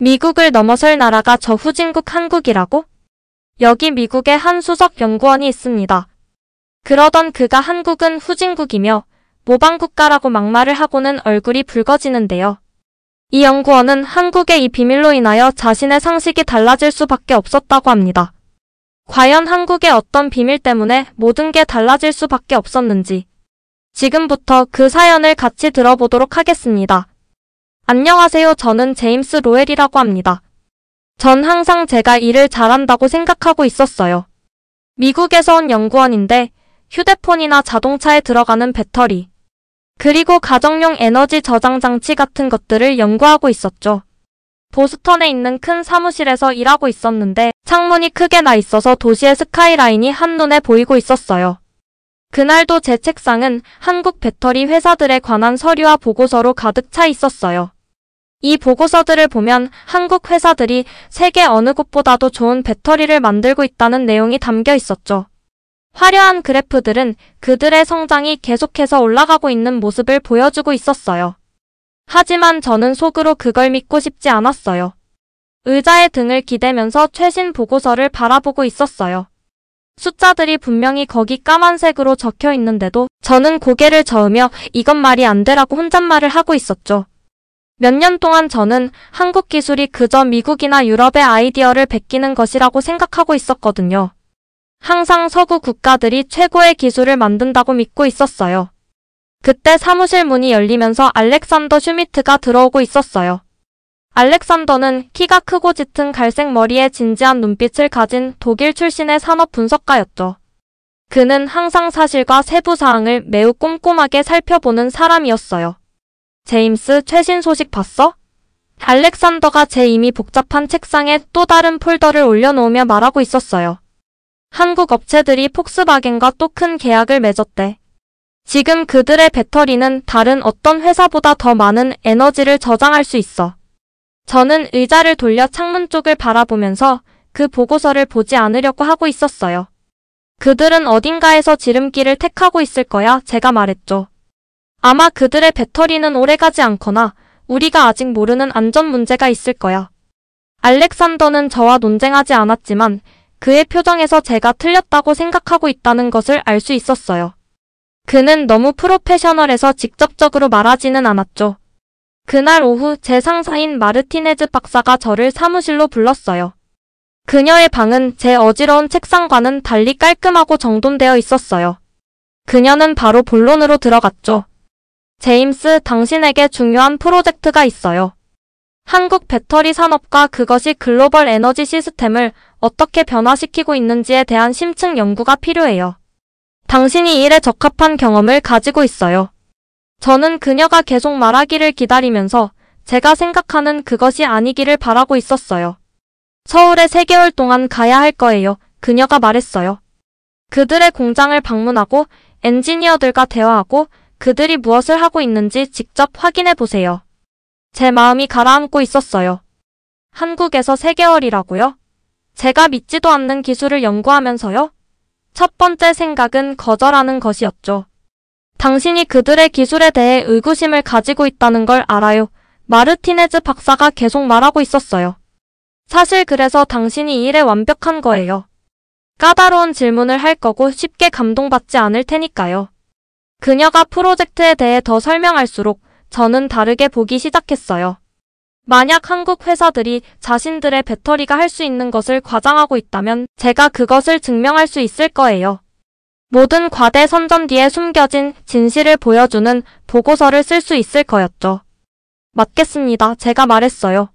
미국을 넘어설 나라가 저 후진국 한국이라고? 여기 미국에 한 수석 연구원이 있습니다. 그러던 그가 한국은 후진국이며 모방국가라고 막말을 하고는 얼굴이 붉어지는데요. 이 연구원은 한국의 이 비밀로 인하여 자신의 상식이 달라질 수밖에 없었다고 합니다. 과연 한국의 어떤 비밀 때문에 모든 게 달라질 수밖에 없었는지 지금부터 그 사연을 같이 들어보도록 하겠습니다. 안녕하세요. 저는 제임스 로웰이라고 합니다. 전 항상 제가 일을 잘한다고 생각하고 있었어요. 미국에서 온 연구원인데 휴대폰이나 자동차에 들어가는 배터리, 그리고 가정용 에너지 저장 장치 같은 것들을 연구하고 있었죠. 보스턴에 있는 큰 사무실에서 일하고 있었는데 창문이 크게 나 있어서 도시의 스카이라인이 한눈에 보이고 있었어요. 그날도 제 책상은 한국 배터리 회사들에 관한 서류와 보고서로 가득 차 있었어요. 이 보고서들을 보면 한국 회사들이 세계 어느 곳보다도 좋은 배터리를 만들고 있다는 내용이 담겨 있었죠. 화려한 그래프들은 그들의 성장이 계속해서 올라가고 있는 모습을 보여주고 있었어요. 하지만 저는 속으로 그걸 믿고 싶지 않았어요. 의자에 등을 기대면서 최신 보고서를 바라보고 있었어요. 숫자들이 분명히 거기 까만색으로 적혀 있는데도 저는 고개를 저으며 이건 말이 안 되라고 혼잣말을 하고 있었죠. 몇 년 동안 저는 한국 기술이 그저 미국이나 유럽의 아이디어를 베끼는 것이라고 생각하고 있었거든요. 항상 서구 국가들이 최고의 기술을 만든다고 믿고 있었어요. 그때 사무실 문이 열리면서 알렉산더 슈미트가 들어오고 있었어요. 알렉산더는 키가 크고 짙은 갈색 머리에 진지한 눈빛을 가진 독일 출신의 산업 분석가였죠. 그는 항상 사실과 세부 사항을 매우 꼼꼼하게 살펴보는 사람이었어요. 제임스, 최신 소식 봤어? 알렉산더가 제 이미 복잡한 책상에 또 다른 폴더를 올려놓으며 말하고 있었어요. 한국 업체들이 폭스바겐과 또 큰 계약을 맺었대. 지금 그들의 배터리는 다른 어떤 회사보다 더 많은 에너지를 저장할 수 있어. 저는 의자를 돌려 창문 쪽을 바라보면서 그 보고서를 보지 않으려고 하고 있었어요. 그들은 어딘가에서 지름길을 택하고 있을 거야, 제가 말했죠. 아마 그들의 배터리는 오래가지 않거나 우리가 아직 모르는 안전 문제가 있을 거야. 알렉산더는 저와 논쟁하지 않았지만 그의 표정에서 제가 틀렸다고 생각하고 있다는 것을 알 수 있었어요. 그는 너무 프로페셔널해서 직접적으로 말하지는 않았죠. 그날 오후 제 상사인 마르티네즈 박사가 저를 사무실로 불렀어요. 그녀의 방은 제 어지러운 책상과는 달리 깔끔하고 정돈되어 있었어요. 그녀는 바로 본론으로 들어갔죠. 제임스, 당신에게 중요한 프로젝트가 있어요. 한국 배터리 산업과 그것이 글로벌 에너지 시스템을 어떻게 변화시키고 있는지에 대한 심층 연구가 필요해요. 당신이 이 일에 적합한 경험을 가지고 있어요. 저는 그녀가 계속 말하기를 기다리면서 제가 생각하는 그것이 아니기를 바라고 있었어요. 서울에 3개월 동안 가야 할 거예요. 그녀가 말했어요. 그들의 공장을 방문하고 엔지니어들과 대화하고 그들이 무엇을 하고 있는지 직접 확인해 보세요. 제 마음이 가라앉고 있었어요. 한국에서 3개월이라고요? 제가 믿지도 않는 기술을 연구하면서요? 첫 번째 생각은 거절하는 것이었죠. 당신이 그들의 기술에 대해 의구심을 가지고 있다는 걸 알아요. 마르티네즈 박사가 계속 말하고 있었어요. 사실 그래서 당신이 이 일에 완벽한 거예요. 까다로운 질문을 할 거고 쉽게 감동받지 않을 테니까요. 그녀가 프로젝트에 대해 더 설명할수록 저는 다르게 보기 시작했어요. 만약 한국 회사들이 자신들의 배터리가 할 수 있는 것을 과장하고 있다면 제가 그것을 증명할 수 있을 거예요. 모든 과대 선전 뒤에 숨겨진 진실을 보여주는 보고서를 쓸 수 있을 거였죠. 맞겠습니다. 제가 말했어요.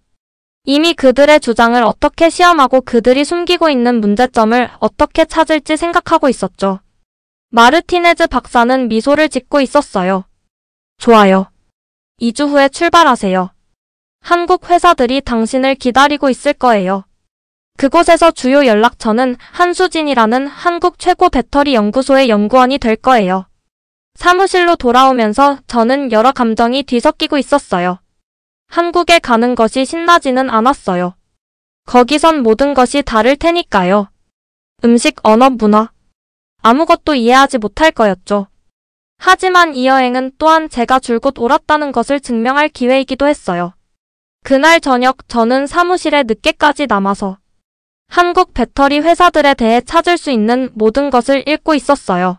이미 그들의 주장을 어떻게 시험하고 그들이 숨기고 있는 문제점을 어떻게 찾을지 생각하고 있었죠. 마르티네즈 박사는 미소를 짓고 있었어요. 좋아요. 2주 후에 출발하세요. 한국 회사들이 당신을 기다리고 있을 거예요. 그곳에서 주요 연락처는 한수진이라는 한국 최고 배터리 연구소의 연구원이 될 거예요. 사무실로 돌아오면서 저는 여러 감정이 뒤섞이고 있었어요. 한국에 가는 것이 신나지는 않았어요. 거기선 모든 것이 다를 테니까요. 음식, 언어, 문화. 아무것도 이해하지 못할 거였죠. 하지만 이 여행은 또한 제가 줄곧 옳았다는 것을 증명할 기회이기도 했어요. 그날 저녁 저는 사무실에 늦게까지 남아서 한국 배터리 회사들에 대해 찾을 수 있는 모든 것을 읽고 있었어요.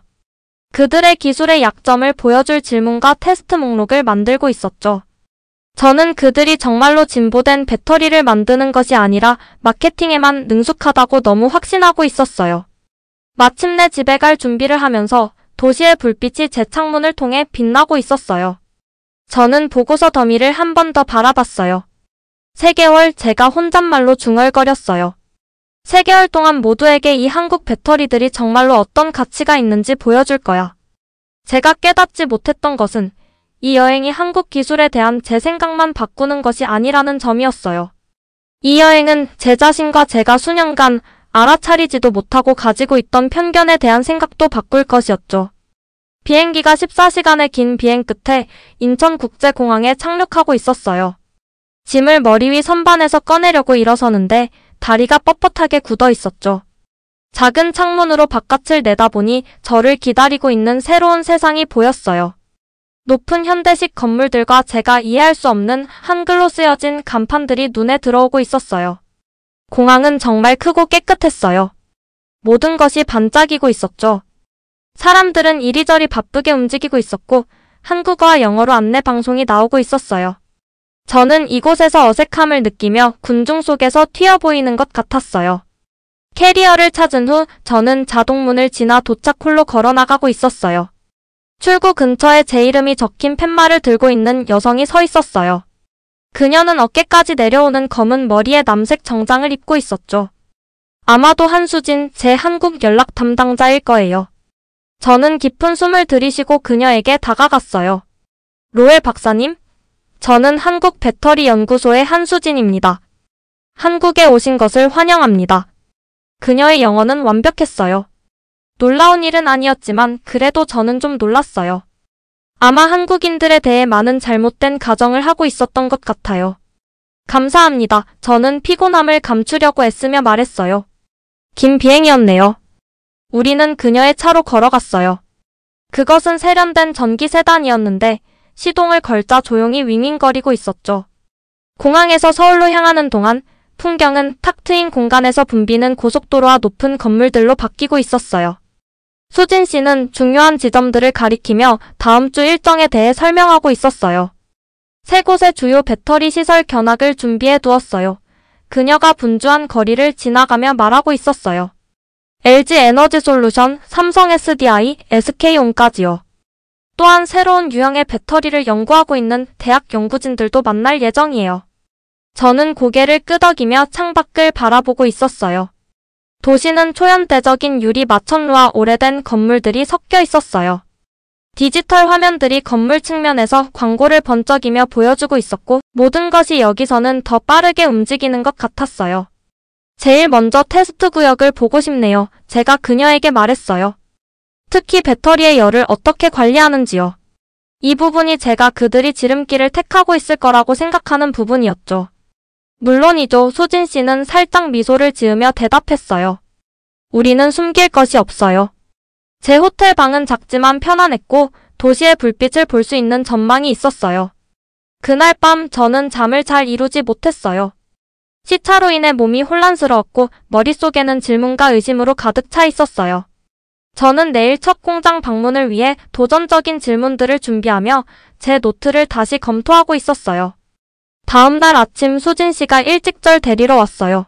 그들의 기술의 약점을 보여줄 질문과 테스트 목록을 만들고 있었죠. 저는 그들이 정말로 진보된 배터리를 만드는 것이 아니라 마케팅에만 능숙하다고 너무 확신하고 있었어요. 마침내 집에 갈 준비를 하면서 도시의 불빛이 제 창문을 통해 빛나고 있었어요. 저는 보고서 더미를 한 번 더 바라봤어요. 3개월 제가 혼잣말로 중얼거렸어요. 3개월 동안 모두에게 이 한국 배터리들이 정말로 어떤 가치가 있는지 보여줄 거야. 제가 깨닫지 못했던 것은 이 여행이 한국 기술에 대한 제 생각만 바꾸는 것이 아니라는 점이었어요. 이 여행은 제 자신과 제가 수년간 알아차리지도 못하고 가지고 있던 편견에 대한 생각도 바꿀 것이었죠. 비행기가 14시간의 긴 비행 끝에 인천국제공항에 착륙하고 있었어요. 짐을 머리 위 선반에서 꺼내려고 일어서는데 다리가 뻣뻣하게 굳어 있었죠. 작은 창문으로 바깥을 내다보니 저를 기다리고 있는 새로운 세상이 보였어요. 높은 현대식 건물들과 제가 이해할 수 없는 한글로 쓰여진 간판들이 눈에 들어오고 있었어요. 공항은 정말 크고 깨끗했어요. 모든 것이 반짝이고 있었죠. 사람들은 이리저리 바쁘게 움직이고 있었고 한국어와 영어로 안내 방송이 나오고 있었어요. 저는 이곳에서 어색함을 느끼며 군중 속에서 튀어 보이는 것 같았어요. 캐리어를 찾은 후 저는 자동문을 지나 도착홀로 걸어 나가고 있었어요. 출구 근처에 제 이름이 적힌 팻말을 들고 있는 여성이 서 있었어요. 그녀는 어깨까지 내려오는 검은 머리에 남색 정장을 입고 있었죠. 아마도 한수진 제 한국 연락 담당자일 거예요. 저는 깊은 숨을 들이쉬고 그녀에게 다가갔어요. 로엘 박사님? 저는 한국 배터리 연구소의 한수진입니다. 한국에 오신 것을 환영합니다. 그녀의 영어는 완벽했어요. 놀라운 일은 아니었지만 그래도 저는 좀 놀랐어요. 아마 한국인들에 대해 많은 잘못된 가정을 하고 있었던 것 같아요. 감사합니다. 저는 피곤함을 감추려고 애쓰며 말했어요. 긴 비행이었네요. 우리는 그녀의 차로 걸어갔어요. 그것은 세련된 전기 세단이었는데 시동을 걸자 조용히 윙윙거리고 있었죠. 공항에서 서울로 향하는 동안 풍경은 탁 트인 공간에서 붐비는 고속도로와 높은 건물들로 바뀌고 있었어요. 수진 씨는 중요한 지점들을 가리키며 다음 주 일정에 대해 설명하고 있었어요. 3곳의 주요 배터리 시설 견학을 준비해 두었어요. 그녀가 분주한 거리를 지나가며 말하고 있었어요. LG 에너지 솔루션, 삼성 SDI, SK온까지요. 또한 새로운 유형의 배터리를 연구하고 있는 대학 연구진들도 만날 예정이에요. 저는 고개를 끄덕이며 창밖을 바라보고 있었어요. 도시는 초현대적인 유리 마천루와 오래된 건물들이 섞여 있었어요. 디지털 화면들이 건물 측면에서 광고를 번쩍이며 보여주고 있었고 모든 것이 여기서는 더 빠르게 움직이는 것 같았어요. 제일 먼저 테스트 구역을 보고 싶네요. 제가 그녀에게 말했어요. 특히 배터리의 열을 어떻게 관리하는지요. 이 부분이 제가 그들이 지름길을 택하고 있을 거라고 생각하는 부분이었죠. 물론이죠. 수진 씨는 살짝 미소를 지으며 대답했어요. 우리는 숨길 것이 없어요. 제 호텔 방은 작지만 편안했고 도시의 불빛을 볼 수 있는 전망이 있었어요. 그날 밤 저는 잠을 잘 이루지 못했어요. 시차로 인해 몸이 혼란스러웠고 머릿속에는 질문과 의심으로 가득 차 있었어요. 저는 내일 첫 공장 방문을 위해 도전적인 질문들을 준비하며 제 노트를 다시 검토하고 있었어요. 다음 날 아침 수진 씨가 일찍절 데리러 왔어요.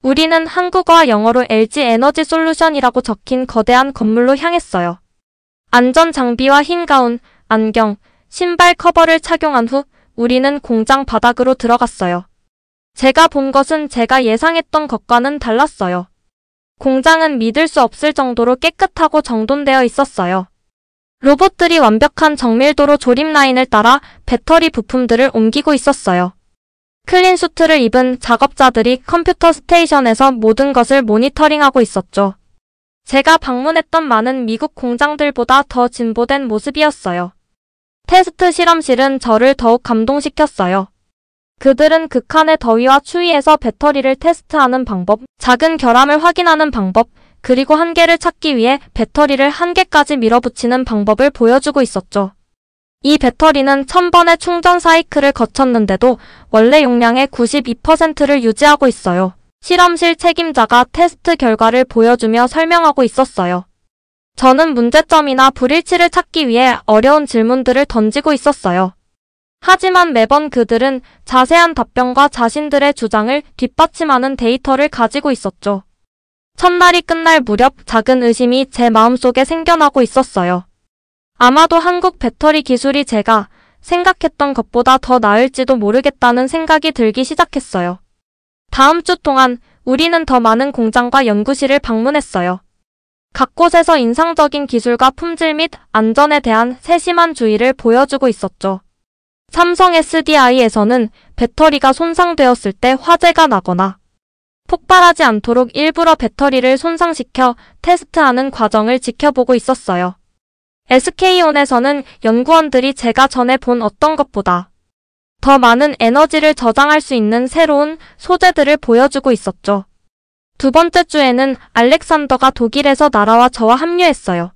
우리는 한국어와 영어로 LG 에너지 솔루션이라고 적힌 거대한 건물로 향했어요. 안전 장비와 흰 가운, 안경, 신발 커버를 착용한 후 우리는 공장 바닥으로 들어갔어요. 제가 본 것은 제가 예상했던 것과는 달랐어요. 공장은 믿을 수 없을 정도로 깨끗하고 정돈되어 있었어요. 로봇들이 완벽한 정밀도로 조립 라인을 따라 배터리 부품들을 옮기고 있었어요. 클린 수트를 입은 작업자들이 컴퓨터 스테이션에서 모든 것을 모니터링하고 있었죠. 제가 방문했던 많은 미국 공장들보다 더 진보된 모습이었어요. 테스트 실험실은 저를 더욱 감동시켰어요. 그들은 극한의 더위와 추위에서 배터리를 테스트하는 방법, 작은 결함을 확인하는 방법, 그리고 한계를 찾기 위해 배터리를 한계까지 밀어붙이는 방법을 보여주고 있었죠. 이 배터리는 1000번의 충전 사이클을 거쳤는데도 원래 용량의 92%를 유지하고 있어요. 실험실 책임자가 테스트 결과를 보여주며 설명하고 있었어요. 저는 문제점이나 불일치를 찾기 위해 어려운 질문들을 던지고 있었어요. 하지만 매번 그들은 자세한 답변과 자신들의 주장을 뒷받침하는 데이터를 가지고 있었죠. 첫날이 끝날 무렵 작은 의심이 제 마음속에 생겨나고 있었어요. 아마도 한국 배터리 기술이 제가 생각했던 것보다 더 나을지도 모르겠다는 생각이 들기 시작했어요. 다음 주 동안 우리는 더 많은 공장과 연구실을 방문했어요. 각 곳에서 인상적인 기술과 품질 및 안전에 대한 세심한 주의를 보여주고 있었죠. 삼성 SDI에서는 배터리가 손상되었을 때 화재가 나거나 폭발하지 않도록 일부러 배터리를 손상시켜 테스트하는 과정을 지켜보고 있었어요. SK온에서는 연구원들이 제가 전에 본 어떤 것보다 더 많은 에너지를 저장할 수 있는 새로운 소재들을 보여주고 있었죠. 두 번째 주에는 알렉산더가 독일에서 날아와 저와 합류했어요.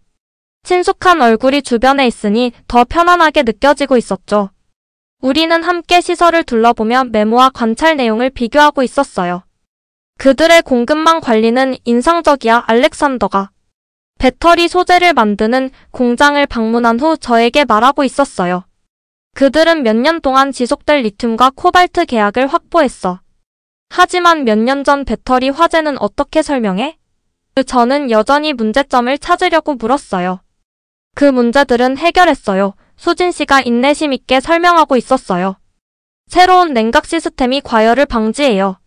친숙한 얼굴이 주변에 있으니 더 편안하게 느껴지고 있었죠. 우리는 함께 시설을 둘러보며 메모와 관찰 내용을 비교하고 있었어요. 그들의 공급망 관리는 인상적이야. 알렉산더가 배터리 소재를 만드는 공장을 방문한 후 저에게 말하고 있었어요. 그들은 몇 년 동안 지속될 리튬과 코발트 계약을 확보했어. 하지만 몇 년 전 배터리 화재는 어떻게 설명해? 저는 여전히 문제점을 찾으려고 물었어요. 그 문제들은 해결했어요. 수진 씨가 인내심 있게 설명하고 있었어요. 새로운 냉각 시스템이 과열을 방지해요.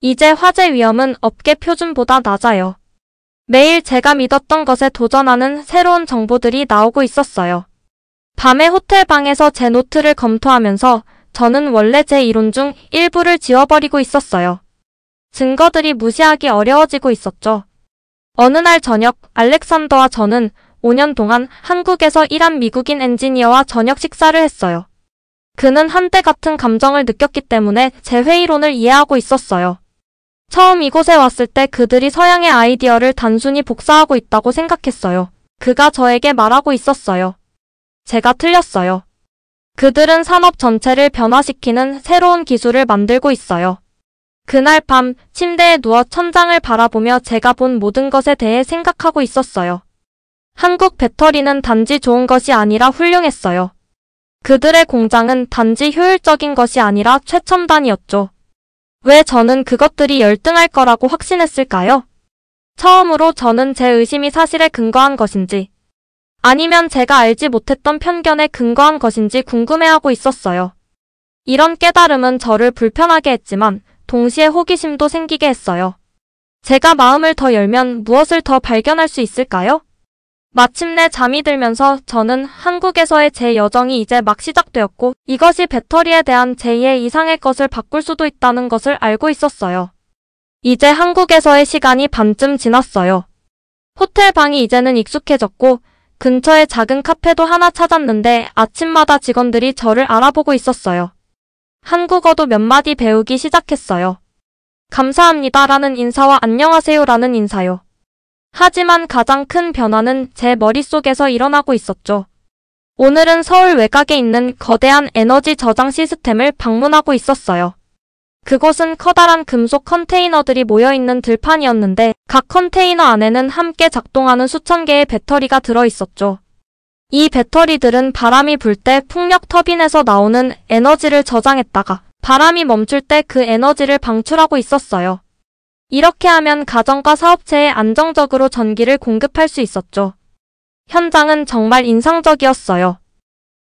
이제 화재 위험은 업계 표준보다 낮아요. 매일 제가 믿었던 것에 도전하는 새로운 정보들이 나오고 있었어요. 밤에 호텔 방에서 제 노트를 검토하면서 저는 원래 제 이론 중 일부를 지워버리고 있었어요. 증거들이 무시하기 어려워지고 있었죠. 어느 날 저녁, 알렉산더와 저는 5년 동안 한국에서 일한 미국인 엔지니어와 저녁 식사를 했어요. 그는 한때 같은 감정을 느꼈기 때문에 제 회의론을 이해하고 있었어요. 처음 이곳에 왔을 때 그들이 서양의 아이디어를 단순히 복사하고 있다고 생각했어요. 그가 저에게 말하고 있었어요. 제가 틀렸어요. 그들은 산업 전체를 변화시키는 새로운 기술을 만들고 있어요. 그날 밤 침대에 누워 천장을 바라보며 제가 본 모든 것에 대해 생각하고 있었어요. 한국 배터리는 단지 좋은 것이 아니라 훌륭했어요. 그들의 공장은 단지 효율적인 것이 아니라 최첨단이었죠. 왜 저는 그것들이 열등할 거라고 확신했을까요? 처음으로 저는 제 의심이 사실에 근거한 것인지 아니면 제가 알지 못했던 편견에 근거한 것인지 궁금해하고 있었어요. 이런 깨달음은 저를 불편하게 했지만 동시에 호기심도 생기게 했어요. 제가 마음을 더 열면 무엇을 더 발견할 수 있을까요? 마침내 잠이 들면서 저는 한국에서의 제 여정이 이제 막 시작되었고 이것이 배터리에 대한 제2의 이상의 것을 바꿀 수도 있다는 것을 알고 있었어요. 이제 한국에서의 시간이 반쯤 지났어요. 호텔 방이 이제는 익숙해졌고 근처에 작은 카페도 하나 찾았는데 아침마다 직원들이 저를 알아보고 있었어요. 한국어도 몇 마디 배우기 시작했어요. 감사합니다 라는 인사와 안녕하세요 라는 인사요. 하지만 가장 큰 변화는 제 머릿속에서 일어나고 있었죠. 오늘은 서울 외곽에 있는 거대한 에너지 저장 시스템을 방문하고 있었어요. 그곳은 커다란 금속 컨테이너들이 모여있는 들판이었는데 각 컨테이너 안에는 함께 작동하는 수천 개의 배터리가 들어있었죠. 이 배터리들은 바람이 불 때 풍력 터빈에서 나오는 에너지를 저장했다가 바람이 멈출 때 그 에너지를 방출하고 있었어요. 이렇게 하면 가정과 사업체에 안정적으로 전기를 공급할 수 있었죠. 현장은 정말 인상적이었어요.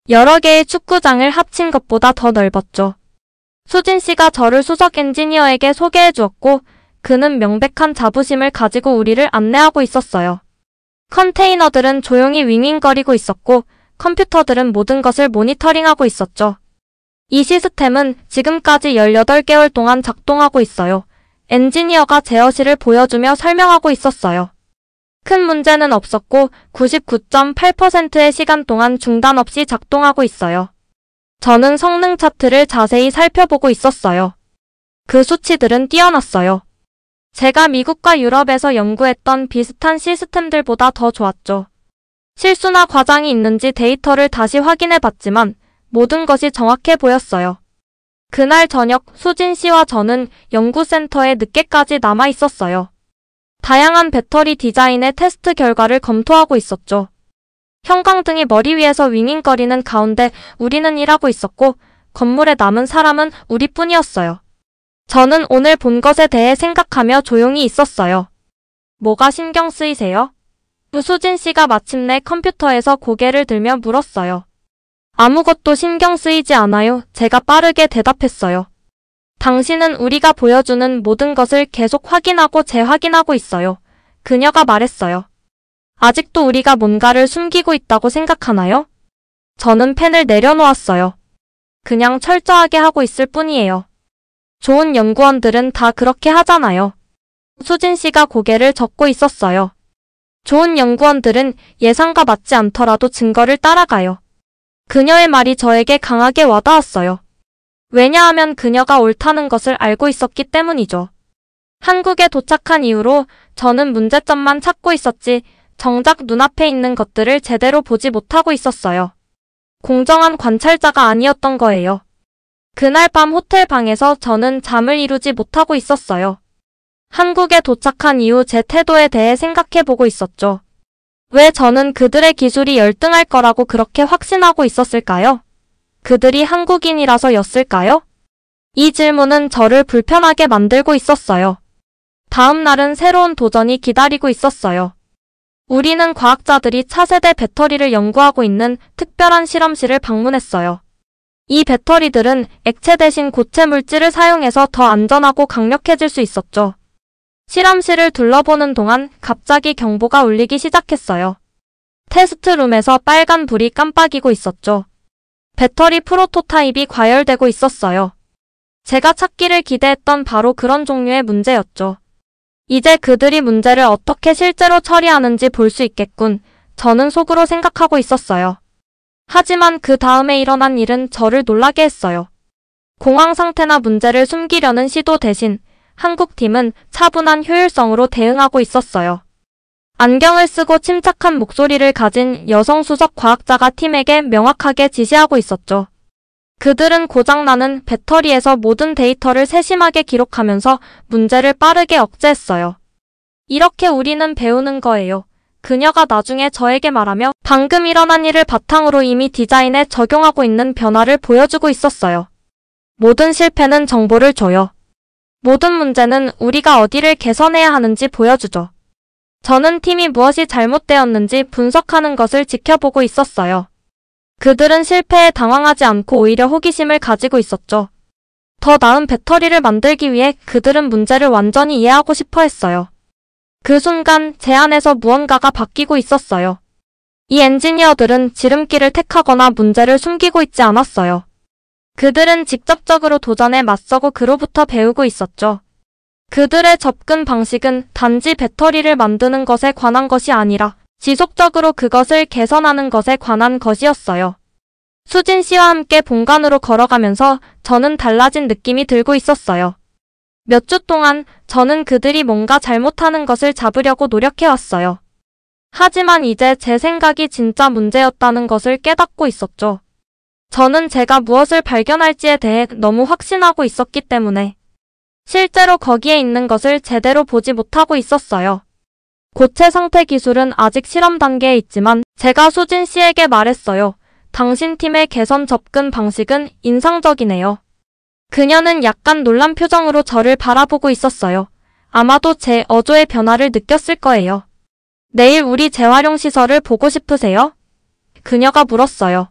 여러 개의 축구장을 합친 것보다 더 넓었죠. 수진 씨가 저를 수석 엔지니어에게 소개해 주었고 그는 명백한 자부심을 가지고 우리를 안내하고 있었어요. 컨테이너들은 조용히 윙윙거리고 있었고 컴퓨터들은 모든 것을 모니터링하고 있었죠. 이 시스템은 지금까지 18개월 동안 작동하고 있어요. 엔지니어가 제어실을 보여주며 설명하고 있었어요. 큰 문제는 없었고 99.8%의 시간 동안 중단 없이 작동하고 있어요. 저는 성능 차트를 자세히 살펴보고 있었어요. 그 수치들은 뛰어났어요. 제가 미국과 유럽에서 연구했던 비슷한 시스템들보다 더 좋았죠. 실수나 과장이 있는지 데이터를 다시 확인해 봤지만 모든 것이 정확해 보였어요. 그날 저녁 수진 씨와 저는 연구센터에 늦게까지 남아 있었어요. 다양한 배터리 디자인의 테스트 결과를 검토하고 있었죠. 형광등이 머리 위에서 윙윙거리는 가운데 우리는 일하고 있었고 건물에 남은 사람은 우리뿐이었어요. 저는 오늘 본 것에 대해 생각하며 조용히 있었어요. 뭐가 신경 쓰이세요? 수진 씨가 마침내 컴퓨터에서 고개를 들며 물었어요. 아무것도 신경 쓰이지 않아요. 제가 빠르게 대답했어요. 당신은 우리가 보여주는 모든 것을 계속 확인하고 재확인하고 있어요. 그녀가 말했어요. 아직도 우리가 뭔가를 숨기고 있다고 생각하나요? 저는 펜을 내려놓았어요. 그냥 철저하게 하고 있을 뿐이에요. 좋은 연구원들은 다 그렇게 하잖아요. 수진 씨가 고개를 젓고 있었어요. 좋은 연구원들은 예상과 맞지 않더라도 증거를 따라가요. 그녀의 말이 저에게 강하게 와닿았어요. 왜냐하면 그녀가 옳다는 것을 알고 있었기 때문이죠. 한국에 도착한 이후로 저는 문제점만 찾고 있었지 정작 눈앞에 있는 것들을 제대로 보지 못하고 있었어요. 공정한 관찰자가 아니었던 거예요. 그날 밤 호텔 방에서 저는 잠을 이루지 못하고 있었어요. 한국에 도착한 이후 제 태도에 대해 생각해보고 있었죠. 왜 저는 그들의 기술이 열등할 거라고 그렇게 확신하고 있었을까요? 그들이 한국인이라서 였을까요? 이 질문은 저를 불편하게 만들고 있었어요. 다음 날은 새로운 도전이 기다리고 있었어요. 우리는 과학자들이 차세대 배터리를 연구하고 있는 특별한 실험실을 방문했어요. 이 배터리들은 액체 대신 고체 물질을 사용해서 더 안전하고 강력해질 수 있었죠. 실험실을 둘러보는 동안 갑자기 경보가 울리기 시작했어요. 테스트룸에서 빨간 불이 깜빡이고 있었죠. 배터리 프로토타입이 과열되고 있었어요. 제가 찾기를 기대했던 바로 그런 종류의 문제였죠. 이제 그들이 문제를 어떻게 실제로 처리하는지 볼 수 있겠군. 저는 속으로 생각하고 있었어요. 하지만 그 다음에 일어난 일은 저를 놀라게 했어요. 공황 상태나 문제를 숨기려는 시도 대신 한국팀은 차분한 효율성으로 대응하고 있었어요. 안경을 쓰고 침착한 목소리를 가진 여성 수석 과학자가 팀에게 명확하게 지시하고 있었죠. 그들은 고장나는 배터리에서 모든 데이터를 세심하게 기록하면서 문제를 빠르게 억제했어요. 이렇게 우리는 배우는 거예요. 그녀가 나중에 저에게 말하며 방금 일어난 일을 바탕으로 이미 디자인에 적용하고 있는 변화를 보여주고 있었어요. 모든 실패는 정보를 줘요. 모든 문제는 우리가 어디를 개선해야 하는지 보여주죠. 저는 팀이 무엇이 잘못되었는지 분석하는 것을 지켜보고 있었어요. 그들은 실패에 당황하지 않고 오히려 호기심을 가지고 있었죠. 더 나은 배터리를 만들기 위해 그들은 문제를 완전히 이해하고 싶어 했어요. 그 순간 제 안에서 무언가가 바뀌고 있었어요. 이 엔지니어들은 지름길을 택하거나 문제를 숨기고 있지 않았어요. 그들은 직접적으로 도전에 맞서고 그로부터 배우고 있었죠. 그들의 접근 방식은 단지 배터리를 만드는 것에 관한 것이 아니라 지속적으로 그것을 개선하는 것에 관한 것이었어요. 수진 씨와 함께 본관으로 걸어가면서 저는 달라진 느낌이 들고 있었어요. 몇 주 동안 저는 그들이 뭔가 잘못하는 것을 잡으려고 노력해왔어요. 하지만 이제 제 생각이 진짜 문제였다는 것을 깨닫고 있었죠. 저는 제가 무엇을 발견할지에 대해 너무 확신하고 있었기 때문에 실제로 거기에 있는 것을 제대로 보지 못하고 있었어요. 고체 상태 기술은 아직 실험 단계에 있지만 제가 수진 씨에게 말했어요. 당신 팀의 개선 접근 방식은 인상적이네요. 그녀는 약간 놀란 표정으로 저를 바라보고 있었어요. 아마도 제 어조의 변화를 느꼈을 거예요. 내일 우리 재활용 시설을 보고 싶으세요? 그녀가 물었어요.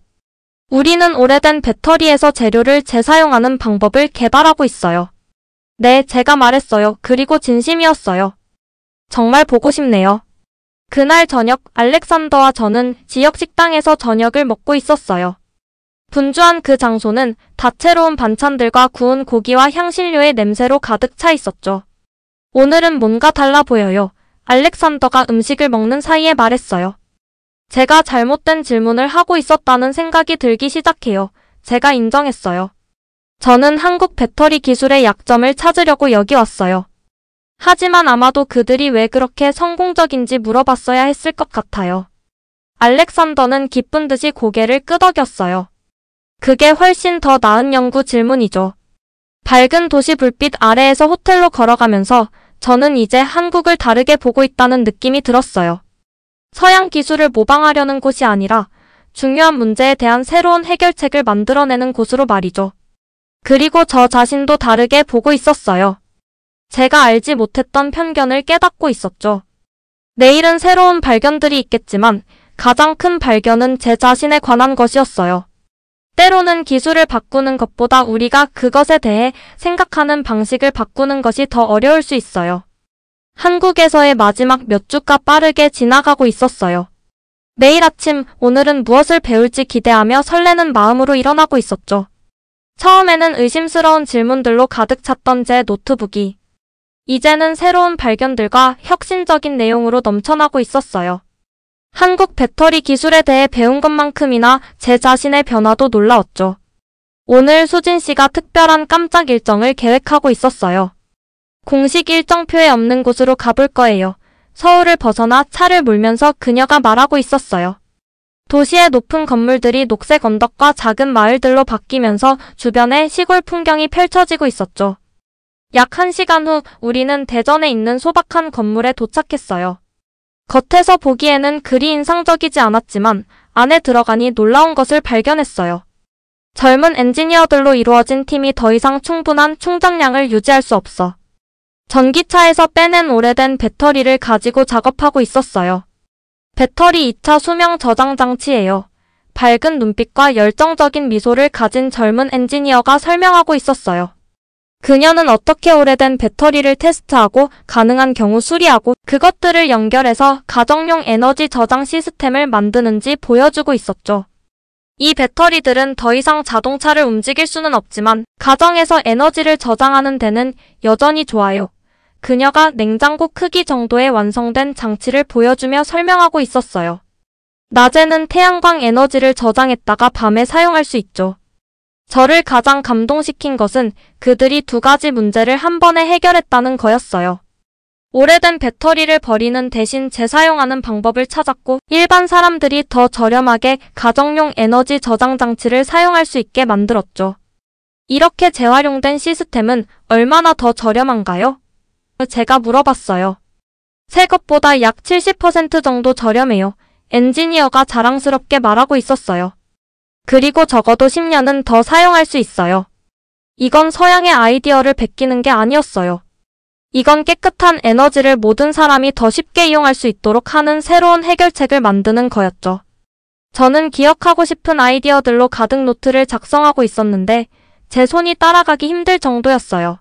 우리는 오래된 배터리에서 재료를 재사용하는 방법을 개발하고 있어요. 네, 제가 말했어요. 그리고 진심이었어요. 정말 보고 싶네요. 그날 저녁 알렉산더와 저는 지역 식당에서 저녁을 먹고 있었어요. 분주한 그 장소는 다채로운 반찬들과 구운 고기와 향신료의 냄새로 가득 차 있었죠. 오늘은 뭔가 달라 보여요. 알렉산더가 음식을 먹는 사이에 말했어요. 제가 잘못된 질문을 하고 있었다는 생각이 들기 시작해요. 제가 인정했어요. 저는 한국 배터리 기술의 약점을 찾으려고 여기 왔어요. 하지만 아마도 그들이 왜 그렇게 성공적인지 물어봤어야 했을 것 같아요. 알렉산더는 기쁜 듯이 고개를 끄덕였어요. 그게 훨씬 더 나은 연구 질문이죠. 밝은 도시 불빛 아래에서 호텔로 걸어가면서 저는 이제 한국을 다르게 보고 있다는 느낌이 들었어요. 서양 기술을 모방하려는 곳이 아니라 중요한 문제에 대한 새로운 해결책을 만들어내는 곳으로 말이죠. 그리고 저 자신도 다르게 보고 있었어요. 제가 알지 못했던 편견을 깨닫고 있었죠. 내일은 새로운 발견들이 있겠지만 가장 큰 발견은 제 자신에 관한 것이었어요. 때로는 기술을 바꾸는 것보다 우리가 그것에 대해 생각하는 방식을 바꾸는 것이 더 어려울 수 있어요. 한국에서의 마지막 몇 주가 빠르게 지나가고 있었어요. 매일 아침 오늘은 무엇을 배울지 기대하며 설레는 마음으로 일어나고 있었죠. 처음에는 의심스러운 질문들로 가득 찼던 제 노트북이 이제는 새로운 발견들과 혁신적인 내용으로 넘쳐나고 있었어요. 한국 배터리 기술에 대해 배운 것만큼이나 제 자신의 변화도 놀라웠죠. 오늘 수진 씨가 특별한 깜짝 일정을 계획하고 있었어요. 공식 일정표에 없는 곳으로 가볼 거예요. 서울을 벗어나 차를 몰면서 그녀가 말하고 있었어요. 도시의 높은 건물들이 녹색 언덕과 작은 마을들로 바뀌면서 주변에 시골 풍경이 펼쳐지고 있었죠. 약 1시간 후 우리는 대전에 있는 소박한 건물에 도착했어요. 겉에서 보기에는 그리 인상적이지 않았지만 안에 들어가니 놀라운 것을 발견했어요. 젊은 엔지니어들로 이루어진 팀이 더 이상 충분한 충전량을 유지할 수 없어 전기차에서 빼낸 오래된 배터리를 가지고 작업하고 있었어요. 배터리 2차 수명 저장 장치예요. 밝은 눈빛과 열정적인 미소를 가진 젊은 엔지니어가 설명하고 있었어요. 그녀는 어떻게 오래된 배터리를 테스트하고 가능한 경우 수리하고 그것들을 연결해서 가정용 에너지 저장 시스템을 만드는지 보여주고 있었죠. 이 배터리들은 더 이상 자동차를 움직일 수는 없지만 가정에서 에너지를 저장하는 데는 여전히 좋아요. 그녀가 냉장고 크기 정도의 완성된 장치를 보여주며 설명하고 있었어요. 낮에는 태양광 에너지를 저장했다가 밤에 사용할 수 있죠. 저를 가장 감동시킨 것은 그들이 2가지 문제를 한 번에 해결했다는 거였어요. 오래된 배터리를 버리는 대신 재사용하는 방법을 찾았고 일반 사람들이 더 저렴하게 가정용 에너지 저장 장치를 사용할 수 있게 만들었죠. 이렇게 재활용된 시스템은 얼마나 더 저렴한가요? 제가 물어봤어요. 새 것보다 약 70% 정도 저렴해요. 엔지니어가 자랑스럽게 말하고 있었어요. 그리고 적어도 10년은 더 사용할 수 있어요. 이건 서양의 아이디어를 베끼는 게 아니었어요. 이건 깨끗한 에너지를 모든 사람이 더 쉽게 이용할 수 있도록 하는 새로운 해결책을 만드는 거였죠. 저는 기억하고 싶은 아이디어들로 가득 노트를 작성하고 있었는데 제 손이 따라가기 힘들 정도였어요.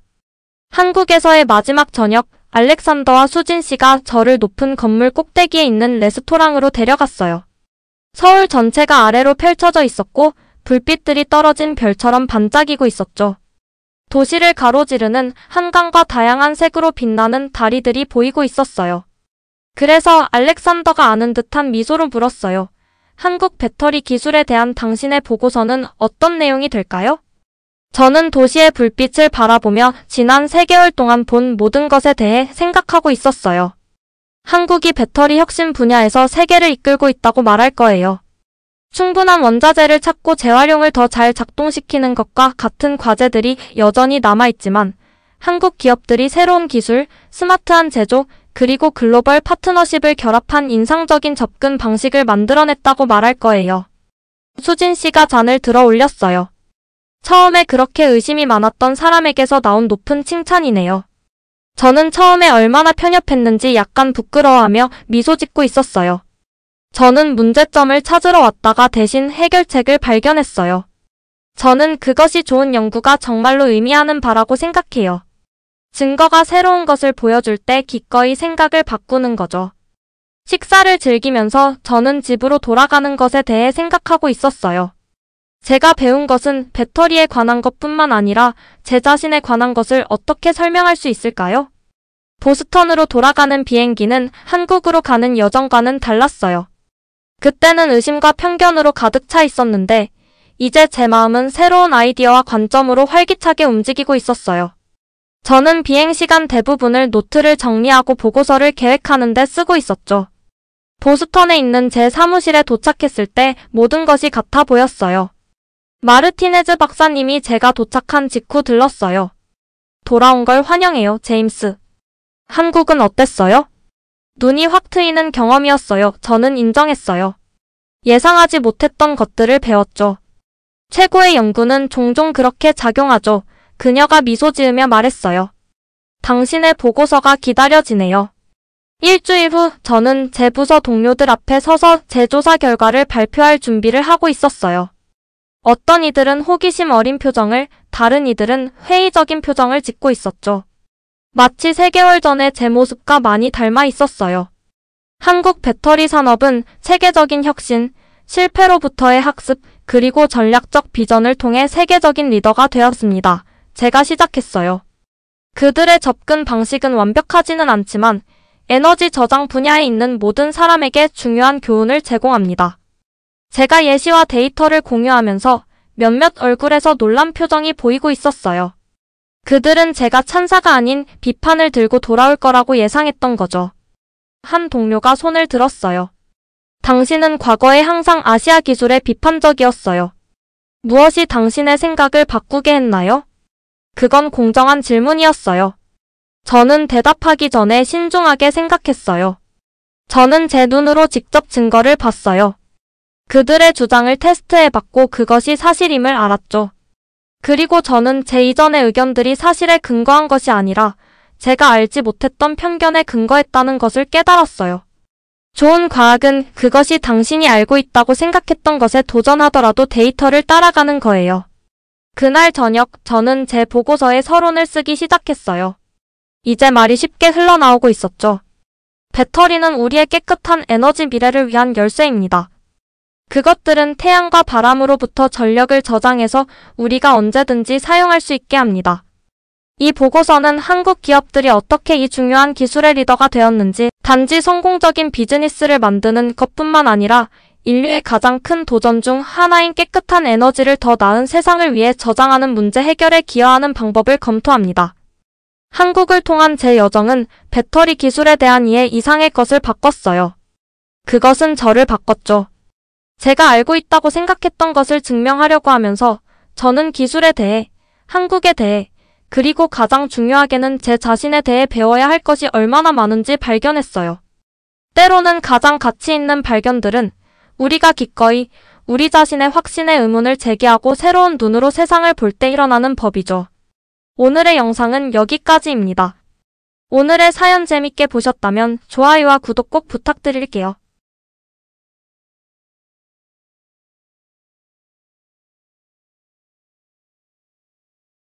한국에서의 마지막 저녁, 알렉산더와 수진 씨가 저를 높은 건물 꼭대기에 있는 레스토랑으로 데려갔어요. 서울 전체가 아래로 펼쳐져 있었고 불빛들이 떨어진 별처럼 반짝이고 있었죠. 도시를 가로지르는 한강과 다양한 색으로 빛나는 다리들이 보이고 있었어요. 그래서 알렉산더가 아는 듯한 미소로 물었어요. 한국 배터리 기술에 대한 당신의 보고서는 어떤 내용이 될까요? 저는 도시의 불빛을 바라보며 지난 3개월 동안 본 모든 것에 대해 생각하고 있었어요. 한국이 배터리 혁신 분야에서 세계를 이끌고 있다고 말할 거예요. 충분한 원자재를 찾고 재활용을 더 잘 작동시키는 것과 같은 과제들이 여전히 남아있지만 한국 기업들이 새로운 기술, 스마트한 제조, 그리고 글로벌 파트너십을 결합한 인상적인 접근 방식을 만들어냈다고 말할 거예요. 수진 씨가 잔을 들어 올렸어요. 처음에 그렇게 의심이 많았던 사람에게서 나온 높은 칭찬이네요. 저는 처음에 얼마나 편협했는지 약간 부끄러워하며 미소 짓고 있었어요. 저는 문제점을 찾으러 왔다가 대신 해결책을 발견했어요. 저는 그것이 좋은 연구가 정말로 의미하는 바라고 생각해요. 증거가 새로운 것을 보여줄 때 기꺼이 생각을 바꾸는 거죠. 식사를 즐기면서 저는 집으로 돌아가는 것에 대해 생각하고 있었어요. 제가 배운 것은 배터리에 관한 것뿐만 아니라 제 자신에 관한 것을 어떻게 설명할 수 있을까요? 보스턴으로 돌아가는 비행기는 한국으로 가는 여정과는 달랐어요. 그때는 의심과 편견으로 가득 차 있었는데 이제 제 마음은 새로운 아이디어와 관점으로 활기차게 움직이고 있었어요. 저는 비행시간 대부분을 노트를 정리하고 보고서를 계획하는 데 쓰고 있었죠. 보스턴에 있는 제 사무실에 도착했을 때 모든 것이 같아 보였어요. 마르티네즈 박사님이 제가 도착한 직후 들렀어요. 돌아온 걸 환영해요, 제임스. 한국은 어땠어요? 눈이 확 트이는 경험이었어요. 저는 인정했어요. 예상하지 못했던 것들을 배웠죠. 최고의 연구는 종종 그렇게 작용하죠. 그녀가 미소 지으며 말했어요. 당신의 보고서가 기다려지네요. 일주일 후 저는 제 부서 동료들 앞에 서서 제 조사 결과를 발표할 준비를 하고 있었어요. 어떤 이들은 호기심 어린 표정을, 다른 이들은 회의적인 표정을 짓고 있었죠. 마치 3개월 전에 제 모습과 많이 닮아 있었어요. 한국 배터리 산업은 체계적인 혁신, 실패로부터의 학습, 그리고 전략적 비전을 통해 세계적인 리더가 되었습니다. 제가 시작했어요. 그들의 접근 방식은 완벽하지는 않지만 에너지 저장 분야에 있는 모든 사람에게 중요한 교훈을 제공합니다. 제가 예시와 데이터를 공유하면서 몇몇 얼굴에서 놀란 표정이 보이고 있었어요. 그들은 제가 찬사가 아닌 비판을 들고 돌아올 거라고 예상했던 거죠. 한 동료가 손을 들었어요. 당신은 과거에 항상 아시아 기술에 비판적이었어요. 무엇이 당신의 생각을 바꾸게 했나요? 그건 공정한 질문이었어요. 저는 대답하기 전에 신중하게 생각했어요. 저는 제 눈으로 직접 증거를 봤어요. 그들의 주장을 테스트해봤고 그것이 사실임을 알았죠. 그리고 저는 제 이전의 의견들이 사실에 근거한 것이 아니라 제가 알지 못했던 편견에 근거했다는 것을 깨달았어요. 좋은 과학은 그것이 당신이 알고 있다고 생각했던 것에 도전하더라도 데이터를 따라가는 거예요. 그날 저녁 저는 제 보고서에 서론을 쓰기 시작했어요. 이제 말이 쉽게 흘러나오고 있었죠. 배터리는 우리의 깨끗한 에너지 미래를 위한 열쇠입니다. 그것들은 태양과 바람으로부터 전력을 저장해서 우리가 언제든지 사용할 수 있게 합니다. 이 보고서는 한국 기업들이 어떻게 이 중요한 기술의 리더가 되었는지, 단지 성공적인 비즈니스를 만드는 것뿐만 아니라 인류의 가장 큰 도전 중 하나인 깨끗한 에너지를 더 나은 세상을 위해 저장하는 문제 해결에 기여하는 방법을 검토합니다. 한국을 통한 제 여정은 배터리 기술에 대한 이해 이상의 것을 바꿨어요. 그것은 저를 바꿨죠. 제가 알고 있다고 생각했던 것을 증명하려고 하면서 저는 기술에 대해, 한국에 대해, 그리고 가장 중요하게는 제 자신에 대해 배워야 할 것이 얼마나 많은지 발견했어요. 때로는 가장 가치 있는 발견들은 우리가 기꺼이 우리 자신의 확신의 의문을 제기하고 새로운 눈으로 세상을 볼 때 일어나는 법이죠. 오늘의 영상은 여기까지입니다. 오늘의 사연 재밌게 보셨다면 좋아요와 구독 꼭 부탁드릴게요.